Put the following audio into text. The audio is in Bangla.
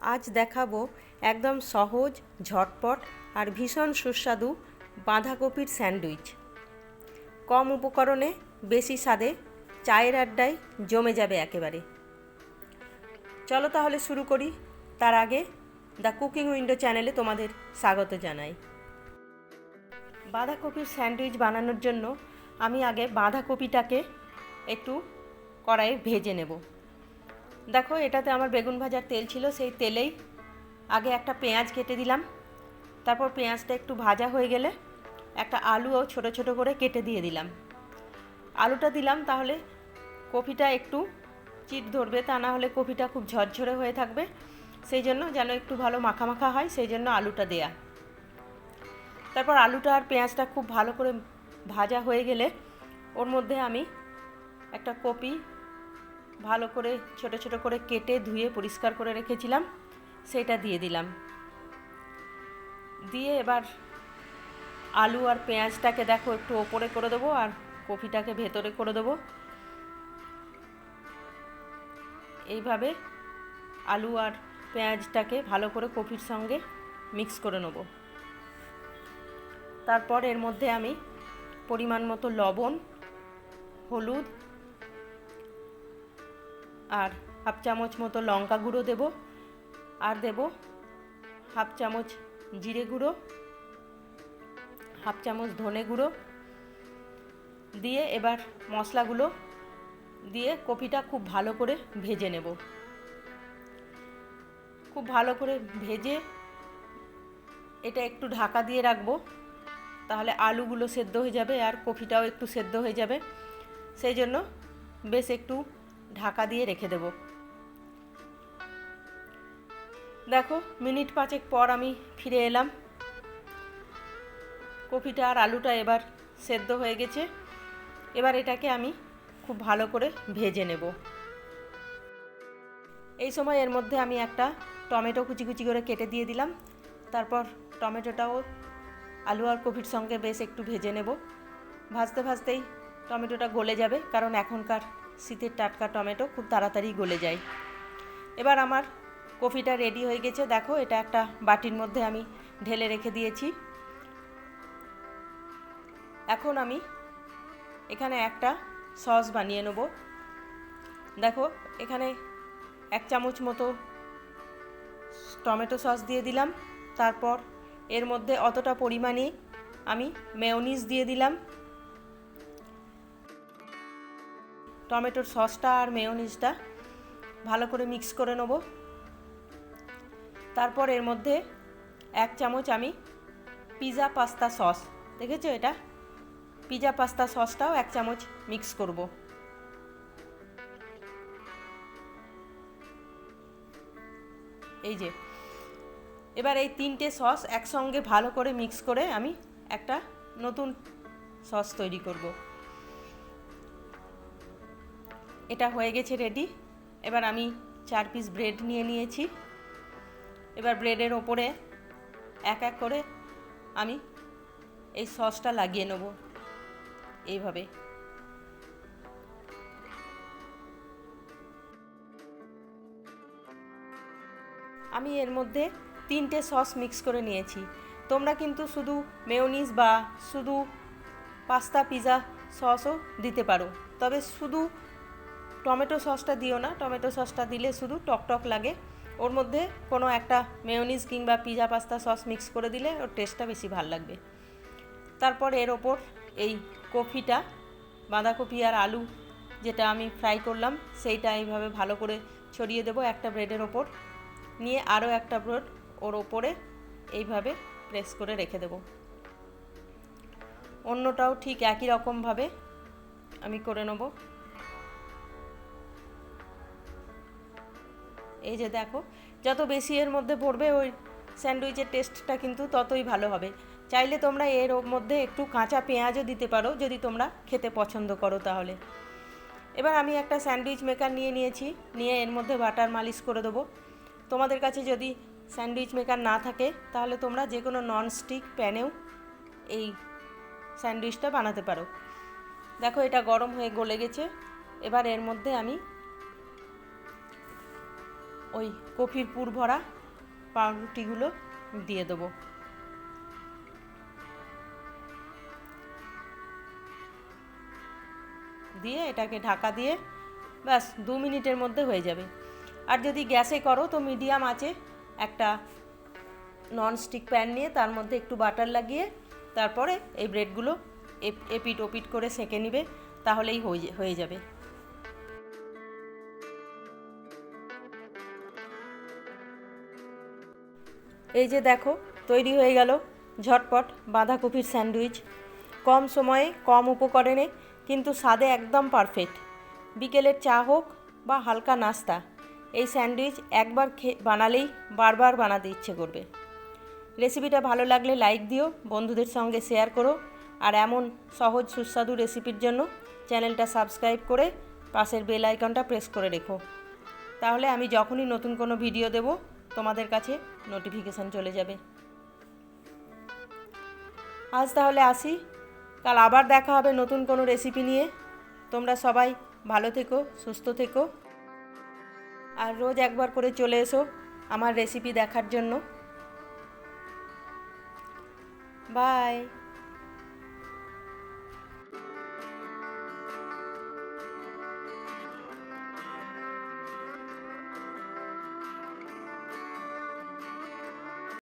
আজ দেখাবো একদম সহজ, ঝটপট আর ভীষণ সুস্বাদু বাঁধাকপির স্যান্ডউইচ। কম উপকরণে বেশি স্বাদে চায়ের আড্ডায় জমে যাবে একেবারে। চলো তাহলে শুরু করি। তার আগে দ্য কুকিং উইন্ডো চ্যানেলে তোমাদের স্বাগত জানাই। বাঁধাকপির স্যান্ডউইচ বানানোর জন্য আমি আগে বাঁধাকপিটাকে একটু কড়াইয়ে ভেজে নেব। দেখো, এটাতে আমার বেগুন ভাজার তেল ছিল, সেই তেলেই আগে একটা পেঁয়াজ কেটে দিলাম। তারপর পেঁয়াজটা একটু ভাজা হয়ে গেলে একটা আলুও ছোট ছোট করে কেটে দিয়ে দিলাম। আলুটা দিলাম তাহলে কপিটা একটু চিট ধরবে, তা না হলে কপিটা খুব ঝরঝরে হয়ে থাকবে। সেই জন্য যেন একটু ভালো মাখা মাখা হয়, সেই জন্য আলুটা দেয়া। তারপর আলুটা আর পেঁয়াজটা খুব ভালো করে ভাজা হয়ে গেলে ওর মধ্যে আমি একটা কপি ভালো করে ছোট ছোট করে কেটে ধুয়ে পরিষ্কার করে রেখেছিলাম, সেটা দিয়ে দিলাম। দিয়ে এবার আলু আর পেঁয়াজটাকে দেখো একটু ওপরে করে দেবো আর কপিটাকে ভেতরে করে দেবো। এইভাবে আলু আর পেঁয়াজটাকে ভালো করে কপির সঙ্গে মিক্স করে নেব। তারপর এর মধ্যে আমি পরিমাণ মতো লবণ, হলুদ আর হাফ চামচ মতো লঙ্কা গুঁড়ো দেব, আর দেব হাফ চামচ জিরে গুঁড়ো, হাফ চামচ ধনে গুঁড়ো দিয়ে এবার মশলাগুলো দিয়ে কপিটা খুব ভালো করে ভেজে নেব। খুব ভালো করে ভেজে এটা একটু ঢাকা দিয়ে রাখবো, তাহলে আলুগুলো সেদ্ধ হয়ে যাবে আর কপিটাও একটু সেদ্ধ হয়ে যাবে। সেই জন্য বেশ একটু ঢাকা দিয়ে রেখে দেব। দেখো, মিনিট পাঁচেক পর আমি ফিরে এলাম। কপিটা আর আলুটা এবার সেদ্ধ হয়ে গেছে। এবার এটাকে আমি খুব ভালো করে ভেজে নেব। এই সময় এর মধ্যে আমি একটা টমেটো কুচি কুচি করে কেটে দিয়ে দিলাম। তারপর টমেটোটাও আলু আর কপির সঙ্গে বেশ একটু ভেজে নেব। ভাজতে ভাজতেই টমেটোটা গলে যাবে, কারণ এখনকার শীতের টাটকা টমেটো খুব তাড়াতাড়ি গলে যায়। এবার আমার কপিটা রেডি হয়ে গেছে। দেখো, এটা একটা বাটির মধ্যে আমি ঢেলে রেখে দিয়েছি। এখন আমি এখানে একটা সস বানিয়ে নেব। দেখো, এখানে 1 চামচ মতো টমেটো সস দিয়ে দিলাম। তারপর এর মধ্যে অতটা পরিমাণে আমি মেয়োনিজ দিয়ে দিলাম। টমেটোর সসটা আর মেয়োনিজটা ভালো করে মিক্স করে নেব। তারপর এর মধ্যে 1 চামচ আমি পিৎজা পাস্তা সস, দেখেছো এটা পিৎজা পাস্তা সসটাও 1 চামচ মিক্স করব। এই যে, এবার এই 3টে সস একসঙ্গে ভালো করে মিক্স করে আমি একটা নতুন সস তৈরি করব। এটা হয়ে গেছে রেডি। এবার আমি 4 পিস ব্রেড নিয়ে নিয়েছি। এবার ব্রেডের ওপরে এক এক করে আমি এই সসটা লাগিয়ে নেব এইভাবে। আমি এর মধ্যে 3টে সস মিক্স করে নিয়েছি। তোমরা কিন্তু শুধু মেয়োনিজ বা শুধু পাস্তা পিৎজা সসও দিতে পারো, তবে শুধু টমেটো সসটা দিও না। টমেটো সসটা দিলে শুধু টক টক লাগে। ওর মধ্যে কোনো একটা মেয়োনিজ কিংবা পিৎজা পাস্তা সস মিক্স করে দিলে ওর টেস্টটা বেশি ভালো লাগবে। তারপর এর ওপর এই কপিটা, বাঁধাকপি আর আলু যেটা আমি ফ্রাই করলাম, সেইটা এইভাবে ভালো করে ছড়িয়ে দেবো একটা ব্রেডের ওপর। নিয়ে আরও একটা ব্রেড ওর ওপরে এইভাবে প্রেস করে রেখে দেব। অন্যটাও ঠিক একই রকমভাবে আমি করে নেব। এই যে দেখো, যত বেশি এর মধ্যে পড়বে ওই স্যান্ডউইচের টেস্টটা কিন্তু ততই ভালো হবে। চাইলে তোমরা এর মধ্যে একটু কাঁচা পেঁয়াজও দিতে পারো, যদি তোমরা খেতে পছন্দ করো তাহলে। এবার আমি একটা স্যান্ডউইচ মেকার নিয়ে নিয়েছি, নিয়ে এর মধ্যে বাটার মালিশ করে দেবো। তোমাদের কাছে যদি স্যান্ডউইচ মেকার না থাকে তাহলে তোমরা যে কোনো ননস্টিক প্যানেও এই স্যান্ডউইচটা বানাতে পারো। দেখো, এটা গরম হয়ে গলে গেছে। এবার এর মধ্যে আমি ওই কফির পুর ভরা পাউরুটিগুলো দিয়ে দেবো। দিয়ে এটাকে ঢাকা দিয়ে ব্যাস 2 মিনিটের মধ্যে হয়ে যাবে। আর যদি গ্যাসে করো তো মিডিয়াম আঁচে একটা ননস্টিক প্যান নিয়ে তার মধ্যে একটু বাটার লাগিয়ে তারপরে এই ব্রেডগুলো এপিট ওপিট করে সেঁকে নিবে, তাহলেই হয়ে যাবে। এই যে দেখো তৈরি হয়ে গেল ঝটপট বাঁধাকপির স্যান্ডউইচ। কম সময়ে কম উপকরণে কিন্তু স্বাদে একদম পারফেক্ট। বিকেলের চা হোক বা হালকা নাস্তা, এই স্যান্ডউইচ একবার বানালেই বারবার বানাতে ইচ্ছে করবে। রেসিপিটা ভালো লাগলে লাইক দিও, বন্ধুদের সঙ্গে শেয়ার করো, আর এমন সহজ সুস্বাদু রেসিপির জন্য চ্যানেলটা সাবস্ক্রাইব করে পাশের বেল আইকনটা প্রেস করে রেখো। তাহলে আমি যখনই নতুন কোনো ভিডিও দেব তোমাদের কাছে নোটিফিকেশান চলে যাবে। আজ তাহলে আসি, কাল আবার দেখা হবে নতুন কোনো রেসিপি নিয়ে। তোমরা সবাই ভালো থেকো, সুস্থ থেকো, আর রোজ একবার করে চলে এসো আমার রেসিপি দেখার জন্য। বাই।